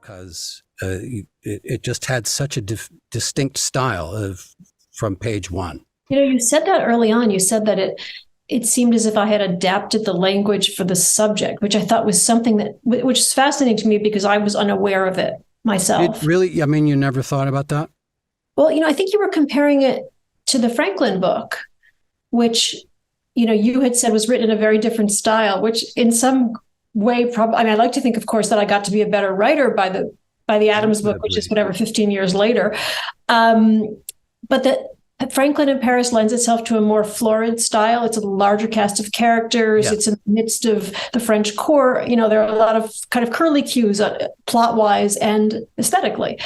because it just had such a distinct style from page one. You said that early on. You said that it seemed as if I had adapted the language for the subject, which I thought was something which is fascinating to me because I was unaware of it myself. Really? I mean, you never thought about that? Well, I think you were comparing it to the Franklin book, which, you had said was written in a very different style, which in some way, I like to think, of course, that I got to be a better writer by the Adams book, which is 15 years later. But that Franklin in Paris lends itself to a more florid style. It's a larger cast of characters. Yeah. It's in the midst of the French court. There are a lot of kind of curly cues plot-wise and aesthetically.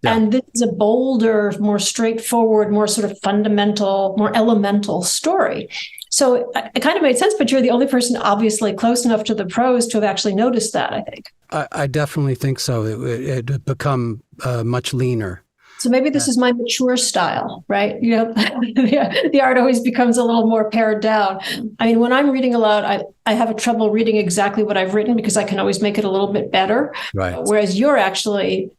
Yeah. And this is a bolder, more straightforward, more sort of fundamental, more elemental story. So it kind of made sense, but you're the only person obviously close enough to the prose to have actually noticed that, I think. I definitely think so. It had become much leaner. So maybe this is my mature style, right? The art always becomes a little more pared down. I mean, when I'm reading aloud, I have a trouble reading exactly what I've written because I can always make it a little bit better. Right. Whereas you're actually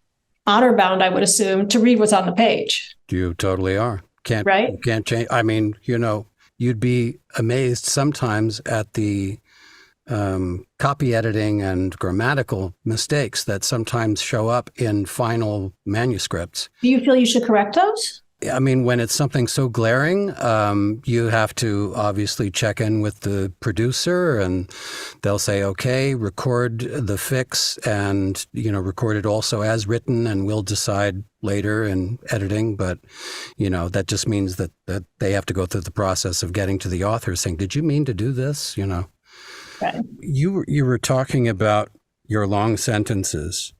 honor bound, I would assume, to read what's on the page. You totally are. Right? You can't change. I mean, you'd be amazed sometimes at the copy editing and grammatical mistakes that sometimes show up in final manuscripts. Do you feel you should correct those? I mean, when it's something so glaring, you have to obviously check in with the producer and they'll say, okay, record the fix and, record it also as written and we'll decide later in editing. But, that just means that they have to go through the process of getting to the author saying, did you mean to do this? Right. You were talking about your long sentences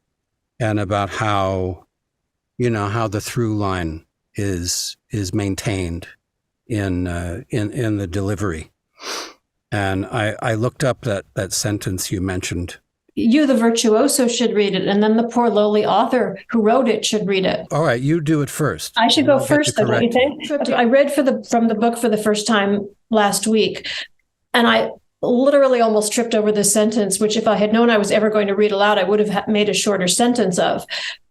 and about how the through line is maintained in the delivery. And I looked up that sentence you mentioned. You, the virtuoso, should read it, and then the poor lowly author who wrote it should read it. All right, you do it first. I should go first, though, don't you think? I read from the book for the first time last week, and I literally almost tripped over this sentence, which if I had known I was ever going to read aloud, I would have made a shorter sentence of.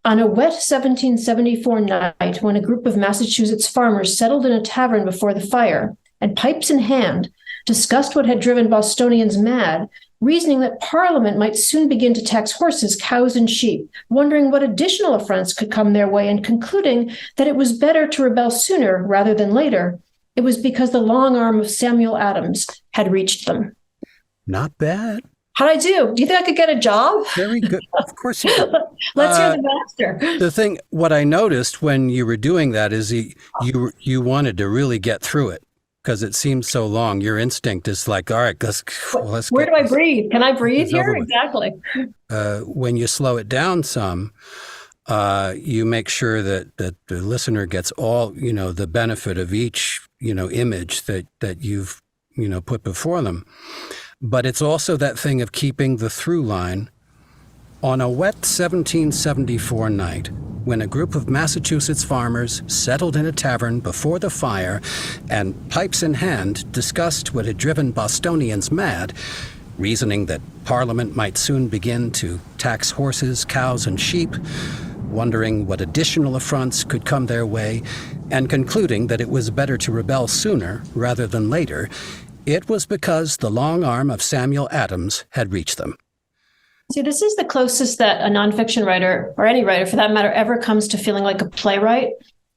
On a wet 1774 night, when a group of Massachusetts farmers settled in a tavern before the fire and, pipes in hand, discussed what had driven Bostonians mad, reasoning that Parliament might soon begin to tax horses, cows, and sheep, wondering what additional affronts could come their way, and concluding that it was better to rebel sooner rather than later, it was because the long arm of Samuel Adams had reached them. Not bad. How'd I do? Do you think I could get a job? Very good. Of course you do. Let's hear the master. What I noticed when you were doing that is you wanted to really get through it because it seems so long. Your instinct is like, all right, let's Where do I breathe? Can I breathe here? Exactly. When you slow it down some, you make sure that the listener gets all, the benefit of each, image that you've, put before them. But it's also that thing of keeping the through line. On a wet 1774 night, when a group of Massachusetts farmers settled in a tavern before the fire and, pipes in hand, discussed what had driven Bostonians mad, reasoning that Parliament might soon begin to tax horses, cows, and sheep, wondering what additional affronts could come their way, and concluding that it was better to rebel sooner rather than later, it was because the long arm of Samuel Adams had reached them. See, this is the closest that a nonfiction writer, or any writer for that matter, ever comes to feeling like a playwright,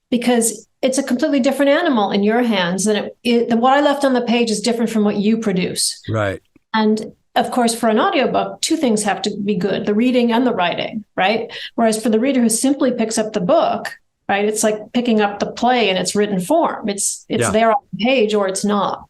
because it's a completely different animal in your hands. And what I left on the page is different from what you produce. Right. And of course, for an audiobook, two things have to be good, the reading and the writing, right? Whereas for the reader who simply picks up the book, right, it's like picking up the play in its written form. It's there on the page or it's not.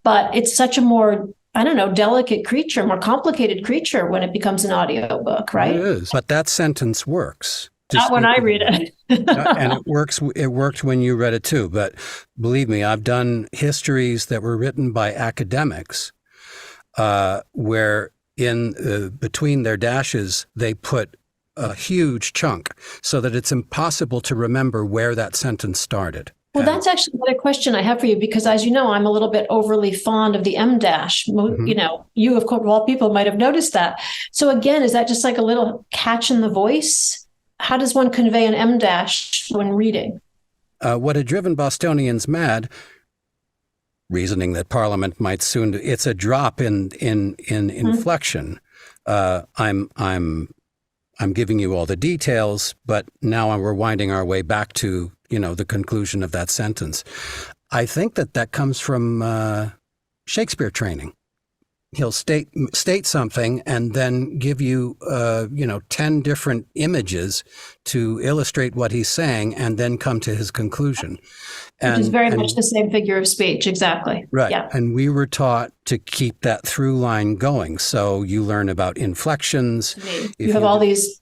But it's such a more, delicate creature, more complicated creature when it becomes an audiobook, right? It is. But that sentence works. Not when I read it. And it works. It worked when you read it too. But believe me, I've done histories that were written by academics where between their dashes, they put a huge chunk so that it's impossible to remember where that sentence started. Well, that's actually another question I have for you, because as you know, I'm a little bit overly fond of the M dash. You know, you, of course, of all people might have noticed that. So again, is that just like a little catch in the voice? How does one convey an M dash when reading? What had driven Bostonians mad, reasoning that Parliament might soon, it's a drop in inflection. I'm giving you all the details, but now we're winding our way back to, the conclusion of that sentence. I think that comes from Shakespeare training. He'll state something and then give you, 10 different images to illustrate what he's saying and then come to his conclusion. Which is very much the same figure of speech. Exactly. Right. Yeah. And we were taught to keep that through line going. So you learn about inflections. You have all these,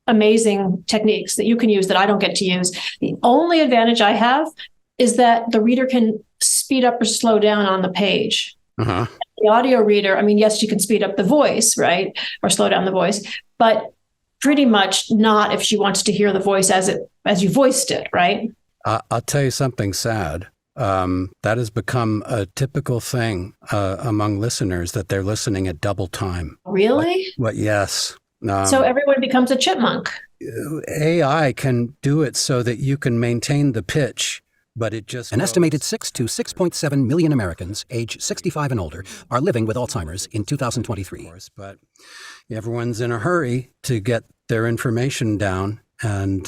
amazing techniques that you can use that I don't get to use. The only advantage I have is that the reader can speed up or slow down on the page. Uh-huh. The audio reader, I mean, yes, you can speed up the voice, right? Or slow down the voice, but pretty much not if she wants to hear the voice as you voiced it, right? I'll tell you something sad. That has become a typical thing among listeners, that they're listening at double time. Really? Yes. So everyone becomes a chipmunk. AI can do it so that you can maintain the pitch, but it just... An estimated 6 to 6.7 million Americans age 65 and older are living with Alzheimer's in 2023. But everyone's in a hurry to get their information down. And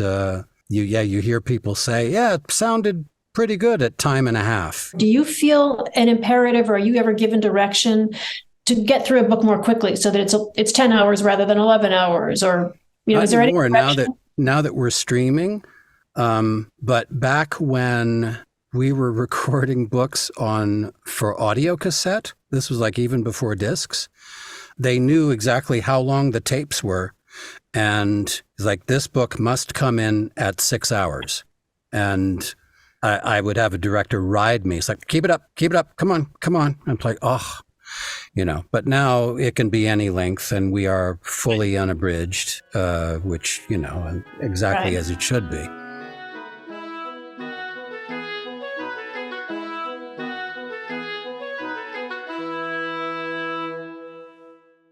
you hear people say, it sounded pretty good at time and a half. Do you feel an imperative, or are you ever given direction to get through a book more quickly so that it's 10 hours rather than 11 hours? Or, is there any more now that we're streaming? But back when we were recording books for audio cassette, this was like even before discs, they knew exactly how long the tapes were. And it's like, this book must come in at 6 hours. And I would have a director ride me. It's like, keep it up, come on. I'm like, but now it can be any length, and we are fully unabridged, which, exactly as it should be.